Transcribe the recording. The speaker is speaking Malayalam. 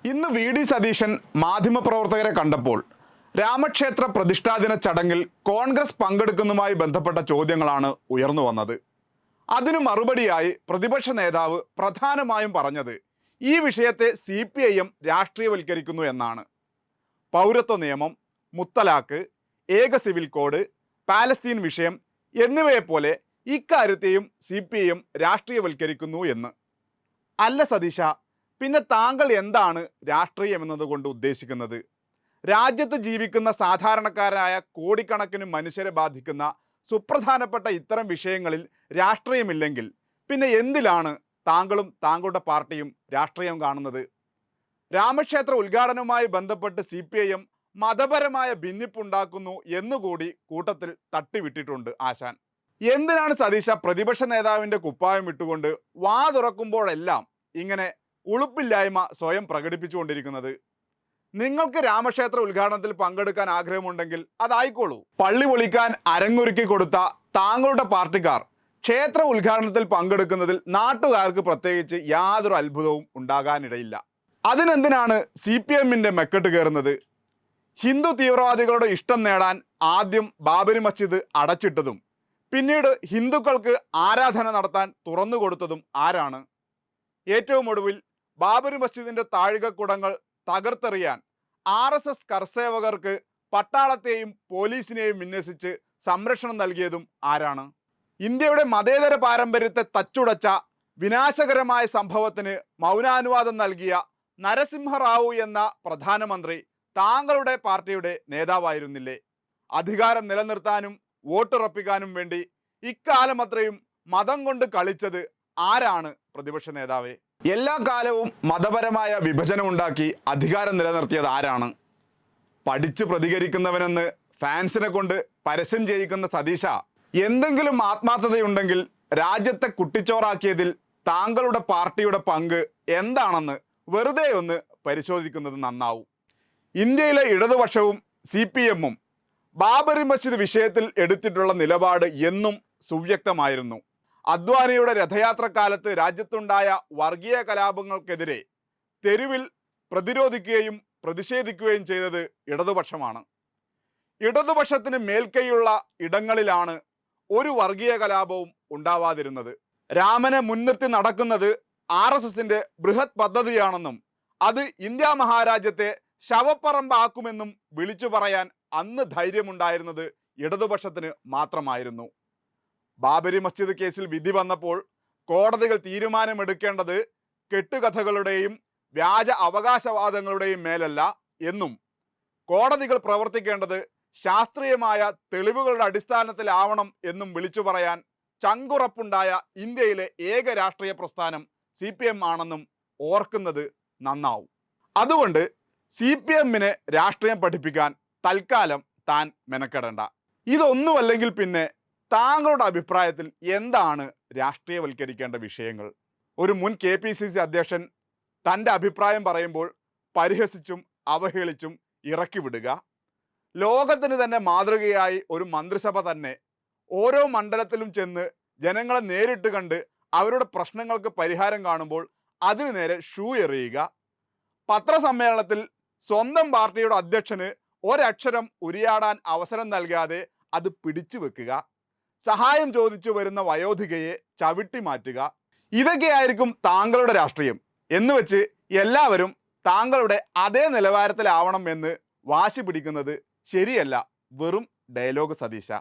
ഇന്ന് വി ഡി സതീശൻ മാധ്യമപ്രവർത്തകരെ കണ്ടപ്പോൾ രാമക്ഷേത്ര പ്രതിഷ്ഠാദിന ചടങ്ങിൽ കോൺഗ്രസ് പങ്കെടുക്കുന്നതുമായി ബന്ധപ്പെട്ട ചോദ്യങ്ങളാണ് ഉയർന്നു വന്നത്. അതിനു മറുപടിയായി പ്രതിപക്ഷ നേതാവ് പ്രധാനമായും പറഞ്ഞത് ഈ വിഷയത്തെ CPIM രാഷ്ട്രീയവൽക്കരിക്കുന്നു എന്നാണ്. പൗരത്വ നിയമം, മുത്തലാഖ്, ഏക സിവിൽ കോഡ്, പാലസ്തീൻ വിഷയം എന്നിവയെപ്പോലെ ഇക്കാര്യത്തെയും CPIM രാഷ്ട്രീയവൽക്കരിക്കുന്നു എന്ന്. അല്ല സതീശ, പിന്നെ താങ്കൾ എന്താണ് രാഷ്ട്രീയം എന്നതുകൊണ്ട് ഉദ്ദേശിക്കുന്നത്? രാജ്യത്ത് ജീവിക്കുന്ന സാധാരണക്കാരായ കോടിക്കണക്കിന് മനുഷ്യരെ ബാധിക്കുന്ന സുപ്രധാനപ്പെട്ട ഇത്തരം വിഷയങ്ങളിൽ രാഷ്ട്രീയമില്ലെങ്കിൽ പിന്നെ എന്തിലാണ് താങ്കളും താങ്കളുടെ പാർട്ടിയും രാഷ്ട്രീയം കാണുന്നത്? രാമക്ഷേത്ര ഉദ്ഘാടനവുമായി ബന്ധപ്പെട്ട് CPIM മതപരമായ ഭിന്നിപ്പുണ്ടാക്കുന്നു എന്നുകൂടി കൂട്ടത്തിൽ തട്ടിവിട്ടിട്ടുണ്ട് ആശാൻ. എന്തിനാണ് സതീശ പ്രതിപക്ഷ നേതാവിൻ്റെ കുപ്പായം ഇട്ടുകൊണ്ട് വാ തുറക്കുമ്പോഴെല്ലാം ഇങ്ങനെ ഉളുപ്പില്ലായ്മ സ്വയം പ്രകടിപ്പിച്ചുകൊണ്ടിരിക്കുന്നത്? നിങ്ങൾക്ക് രാമക്ഷേത്ര ഉദ്ഘാടനത്തിൽ പങ്കെടുക്കാൻ ആഗ്രഹമുണ്ടെങ്കിൽ അതായിക്കോളൂ. പള്ളി പൊളിക്കാൻ അരങ്ങൊരുക്കി കൊടുത്ത താങ്കളുടെ പാർട്ടിക്കാർ ക്ഷേത്ര ഉദ്ഘാടനത്തിൽ പങ്കെടുക്കുന്നതിൽ നാട്ടുകാർക്ക് പ്രത്യേകിച്ച് യാതൊരു അത്ഭുതവും ഉണ്ടാകാനിടയില്ല. അതിനെന്തിനാണ് CPIMൻ്റെ മെക്കെട്ട് കയറുന്നത്? ഹിന്ദു തീവ്രവാദികളുടെ ഇഷ്ടം നേടാൻ ആദ്യം ബാബരി മസ്ജിദ് അടച്ചിട്ടതും പിന്നീട് ഹിന്ദുക്കൾക്ക് ആരാധന നടത്താൻ തുറന്നു കൊടുത്തതും ആരാണ്? ഏറ്റവും ഒടുവിൽ ബാബരി മസ്ജിദിൻ്റെ താഴികക്കുടങ്ങൾ തകർത്തെറിയാൻ RSS കർസേവകർക്ക് പട്ടാളത്തെയും പോലീസിനെയും വിന്യസിച്ച് സംരക്ഷണം നൽകിയതും ആരാണ്? ഇന്ത്യയുടെ മതേതര പാരമ്പര്യത്തെ തച്ചുടച്ച വിനാശകരമായ സംഭവത്തിന് മൗനാനുവാദം നൽകിയ നരസിംഹറാവു എന്ന പ്രധാനമന്ത്രി താങ്കളുടെ പാർട്ടിയുടെ നേതാവായിരുന്നില്ലേ? അധികാരം നിലനിർത്താനും വോട്ടുറപ്പിക്കാനും വേണ്ടി ഇക്കാലം അത്രയും മതം കൊണ്ട് കളിച്ചത് ആരാണ് പ്രതിപക്ഷ നേതാവേ? എല്ലാ കാലവും മതപരമായ വിഭജനമുണ്ടാക്കി അധികാരം നിലനിർത്തിയത് ആരാണ്? പഠിച്ച് പ്രതികരിക്കുന്നവനെന്ന് ഫാൻസിനെ കൊണ്ട് പരസ്യം ചെയ്യിക്കുന്ന സതീശ, എന്തെങ്കിലും ആത്മാർത്ഥതയുണ്ടെങ്കിൽ രാജ്യത്തെ കുട്ടിച്ചോറാക്കിയതിൽ താങ്കളുടെ പാർട്ടിയുടെ പങ്ക് എന്താണെന്ന് വെറുതെ ഒന്ന് പരിശോധിക്കുന്നത് നന്നാവും. ഇന്ത്യയിലെ ഇടതുപക്ഷവും CPIMഉം ബാബരി മസ്ജിദ് വിഷയത്തിൽ എടുത്തിട്ടുള്ള നിലപാട് എന്നും സുവ്യക്തമായിരുന്നു. അദ്വാനിയുടെ രഥയാത്രക്കാലത്ത് രാജ്യത്തുണ്ടായ വർഗീയ കലാപങ്ങൾക്കെതിരെ തെരുവിൽ പ്രതിരോധിക്കുകയും പ്രതിഷേധിക്കുകയും ചെയ്തത് ഇടതുപക്ഷമാണ്. ഇടതുപക്ഷത്തിന് മേൽക്കൈയുള്ള ഇടങ്ങളിലാണ് ഒരു വർഗീയ കലാപവും ഉണ്ടാവാതിരുന്നത്. രാമനെ മുൻനിർത്തി നടക്കുന്നത് RSSൻ്റെ ബൃഹത് പദ്ധതിയാണെന്നും അത് ഇന്ത്യ മഹാരാജ്യത്തെ ശവപ്പറമ്പാക്കുമെന്നും വിളിച്ചു പറയാൻ അന്ന് ധൈര്യമുണ്ടായിരുന്നത് ഇടതുപക്ഷത്തിന് മാത്രമായിരുന്നു. ബാബരി മസ്ജിദ് കേസിൽ വിധി വന്നപ്പോൾ കോടതികൾ തീരുമാനമെടുക്കേണ്ടത് കെട്ടുകഥകളുടെയും വ്യാജ അവകാശവാദങ്ങളുടെയും മേലല്ല എന്നും കോടതികൾ പ്രവർത്തിക്കേണ്ടത് ശാസ്ത്രീയമായ തെളിവുകളുടെ അടിസ്ഥാനത്തിലാവണം എന്നും വിളിച്ചു പറയാൻ ചങ്കുറപ്പുണ്ടായ ഇന്ത്യയിലെ ഏക രാഷ്ട്രീയ പ്രസ്ഥാനം CPIM ആണെന്നും ഓർക്കുന്നത് നന്നാവും. അതുകൊണ്ട് CPIMനെ രാഷ്ട്രീയം പഠിപ്പിക്കാൻ തൽക്കാലം താൻ മെനക്കെടേണ്ട. ഇതൊന്നുമല്ലെങ്കിൽ പിന്നെ താങ്കളുടെ അഭിപ്രായത്തിൽ എന്താണ് രാഷ്ട്രീയവൽക്കരിക്കേണ്ട വിഷയങ്ങൾ? ഒരു മുൻ KPCC അധ്യക്ഷൻ തൻ്റെ അഭിപ്രായം പറയുമ്പോൾ പരിഹസിച്ചും അവഹേളിച്ചും ഇറക്കി വിടുക, ലോകത്തിന് തന്നെ മാതൃകയായി ഒരു മന്ത്രിസഭ തന്നെ ഓരോ മണ്ഡലത്തിലും ചെന്ന് ജനങ്ങളെ നേരിട്ട് കണ്ട് അവരുടെ പ്രശ്നങ്ങൾക്ക് പരിഹാരം കാണുമ്പോൾ അതിനു നേരെ ഷൂ എറിയുക, പത്രസമ്മേളനത്തിൽ സ്വന്തം പാർട്ടിയുടെ അധ്യക്ഷന് ഒരക്ഷരം ഉരിയാടാൻ അവസരം നൽകാതെ അത് പിടിച്ചു വെക്കുക, സഹായം ചോദിച്ചു വരുന്ന വയോധികയെ ചവിട്ടി മാറ്റുക, ഇതൊക്കെയായിരിക്കും താങ്കളുടെ രാഷ്ട്രീയം എന്ന് വെച്ച് എല്ലാവരും താങ്കളുടെ അതേ നിലവാരത്തിലാവണം എന്ന് വാശി പിടിക്കുന്നത് ശരിയല്ല. വെറും ഡയലോഗ് സതീശ.